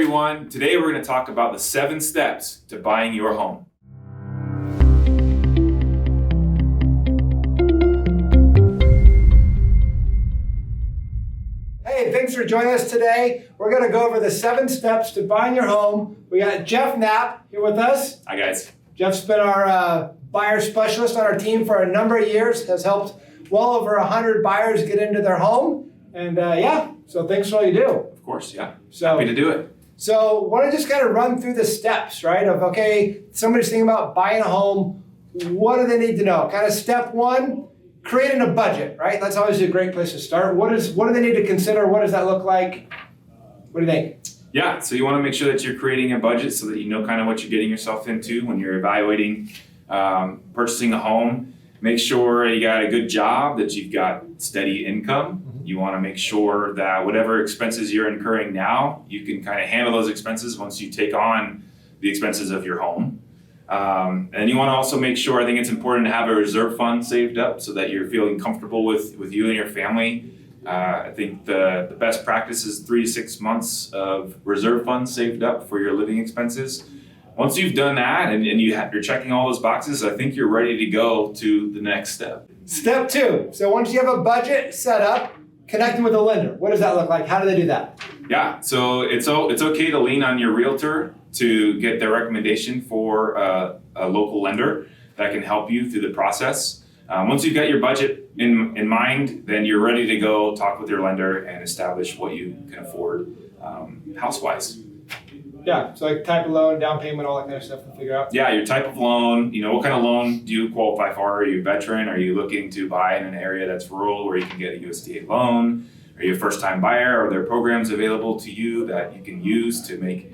everyone. Today we're going to talk about the 7 steps to buying your home. Hey, thanks for joining us today. We're going to go over the 7 steps to buying your home. We got Jeff Knapp here with us. Hi guys. Jeff's been our buyer specialist on our team for a number of years, has helped well over 100 buyers get into their home. And so thanks for all you do. Of course, yeah. Happy to do it. So want to just kind of run through the steps, right? Of, okay, somebody's thinking about buying a home. What do they need to know? Kind of step 1, creating a budget, right? That's always a great place to start. What do they need to consider? What does that look like? What do you think? Yeah, so you want to make sure that you're creating a budget so that you know kind of what you're getting yourself into when you're evaluating purchasing a home. Make sure you got a good job, that you've got steady income. You want to make sure that whatever expenses you're incurring now, you can kind of handle those expenses once you take on the expenses of your home. And you want to also make sure, I think it's important to have a reserve fund saved up so that you're feeling comfortable with you and your family. I think the best practice is 3 to 6 months of reserve funds saved up for your living expenses. Once you've done that and you're checking all those boxes, I think you're ready to go to the next step. Step 2. So once you have a budget set up, connecting with a lender. What does that look like? How do they do that? Yeah, so it's okay to lean on your realtor to get their recommendation for a local lender that can help you through the process. Once you've got your budget in mind, then you're ready to go talk with your lender and establish what you can afford house-wise. Yeah, so like type of loan, down payment, all that kind of stuff to figure out. Yeah, your type of loan, what kind of loan do you qualify for? Are you a veteran? Are you looking to buy in an area that's rural where you can get a USDA loan? Are you a first-time buyer? Are there programs available to you that you can use to make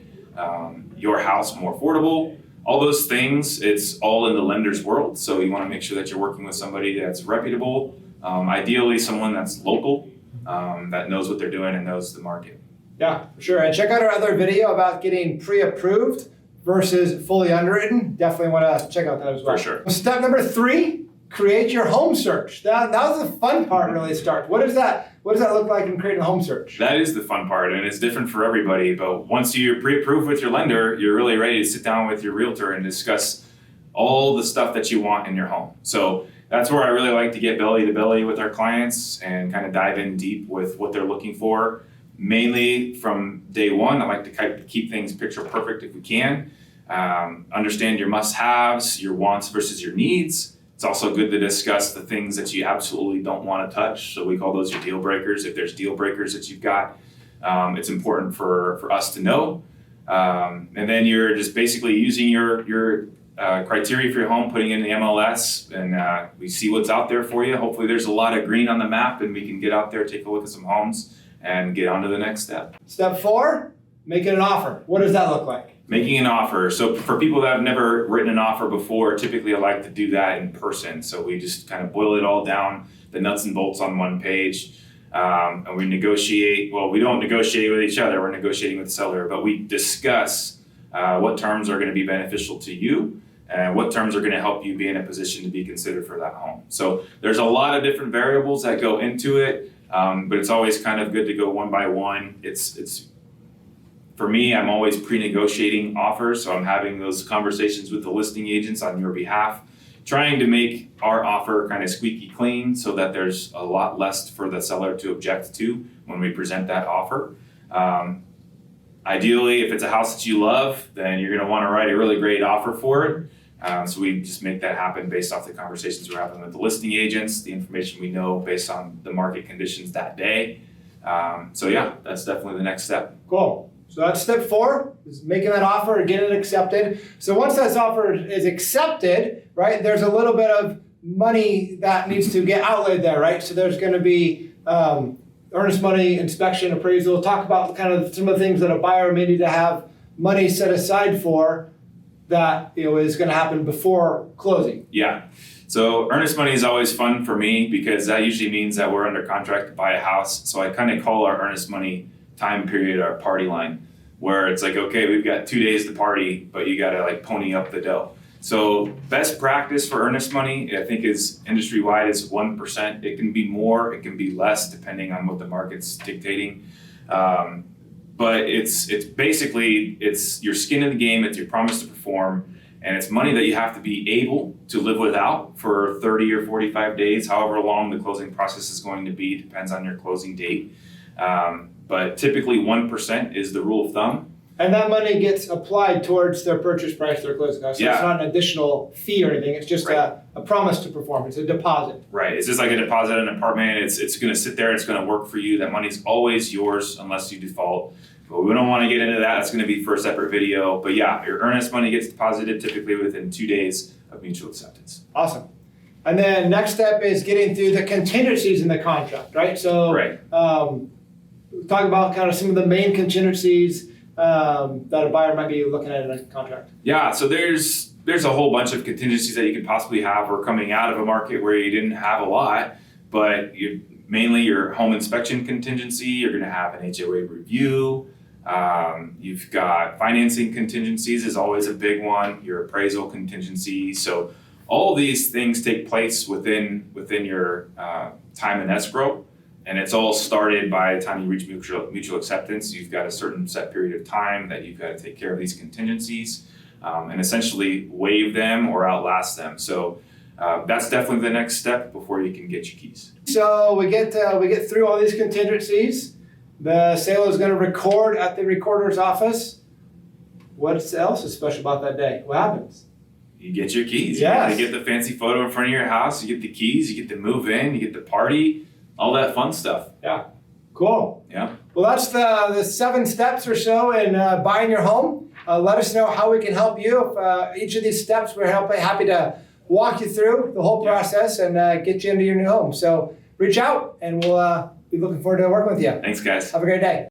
your house more affordable? All those things, it's all in the lender's world. So you want to make sure that you're working with somebody that's reputable, ideally someone that's local, that knows what they're doing and knows the market. Yeah, for sure. And check out our other video about getting pre-approved versus fully underwritten. Definitely want to check out that as well. For sure. Step number 3, create your home search. That was the fun part really starts. What does that look like in creating a home search? That is the fun part, and it's different for everybody. But once you're pre-approved with your lender, you're really ready to sit down with your realtor and discuss all the stuff that you want in your home. So that's where I really like to get belly to belly with our clients and kind of dive in deep with what they're looking for. Mainly from day one, I like to keep things picture perfect if we can. Understand your must-haves, your wants versus your needs. It's also good to discuss the things that you absolutely don't want to touch. So we call those your deal breakers. If there's deal breakers that you've got, it's important for us to know. And then you're just basically using your criteria for your home, putting it in the MLS, and we see what's out there for you. Hopefully there's a lot of green on the map and we can get out there, take a look at some homes, and get on to the next step. Step 4, making an offer. What does that look like? Making an offer. So for people that have never written an offer before, typically I like to do that in person. So we just kind of boil it all down, the nuts and bolts on one page. And we negotiate. Well, we don't negotiate with each other. We're negotiating with the seller, but we discuss what terms are going to be beneficial to you and what terms are going to help you be in a position to be considered for that home. So there's a lot of different variables that go into it. But it's always kind of good to go one by one. It's for me, I'm always pre-negotiating offers, so I'm having those conversations with the listing agents on your behalf, trying to make our offer kind of squeaky clean so that there's a lot less for the seller to object to when we present that offer. Ideally, if it's a house that you love, then you're going to want to write a really great offer for it. So we just make that happen based off the conversations we're having with the listing agents, the information we know based on the market conditions that day. So yeah, that's definitely the next step. Cool. So that's step 4, is making that offer and getting it accepted. So once that offer is accepted, right, there's a little bit of money that needs to get outlaid there, right? So there's going to be earnest money, inspection, appraisal. Talk about kind of some of the things that a buyer may need to have money set aside for that is going to happen before closing. Yeah. So earnest money is always fun for me because that usually means that we're under contract to buy a house. So I kind of call our earnest money time period our party line, where it's like, okay, we've got 2 days to party, but you got to like pony up the dough. So best practice for earnest money, I think, is industry-wide is 1%. It can be more, it can be less, depending on what the market's dictating. but it's basically your skin in the game. It's your promise to perform, and it's money that you have to be able to live without for 30 or 45 days, however long the closing process is going to be. Depends on your closing date, but typically 1% is the rule of thumb. And that money gets applied towards their purchase price, their closing cost. So Yeah. it's not an additional fee or anything. It's just Right. a promise to perform. It's a deposit. Right. It's just like a deposit in an apartment. It's going to sit there. It's going to work for you. That money's always yours unless you default. But we don't want to get into that. It's going to be for a separate video. But yeah, your earnest money gets deposited typically within 2 days of mutual acceptance. Awesome. And then next step is getting through the contingencies in the contract, right? So Right. talk about kind of some of the main contingencies that a buyer might be looking at in a contract. Yeah. So there's a whole bunch of contingencies that you could possibly have, or coming out of a market where you didn't have a lot, but mainly your home inspection contingency. You're going to have an HOA review. You've got financing contingencies is always a big one. Your appraisal contingency. So all these things take place within your time in escrow, and it's all started by the time you reach mutual acceptance. You've got a certain set period of time that you've got to take care of these contingencies, and essentially waive them or outlast them. So that's definitely the next step before you can get your keys. So we get through all these contingencies. The sale is going to record at the recorder's office. What else is special about that day? What happens? You get your keys. Yes. You get the fancy photo in front of your house. You get the keys. You get to move in. You get the party. All that fun stuff. Yeah. Cool. Yeah. Well, that's the 7 steps or so in buying your home. Let us know how we can help you. If each of these steps, we're happy to walk you through the whole process and get you into your new home. So reach out, and we'll be looking forward to working with you. Thanks, guys. Have a great day.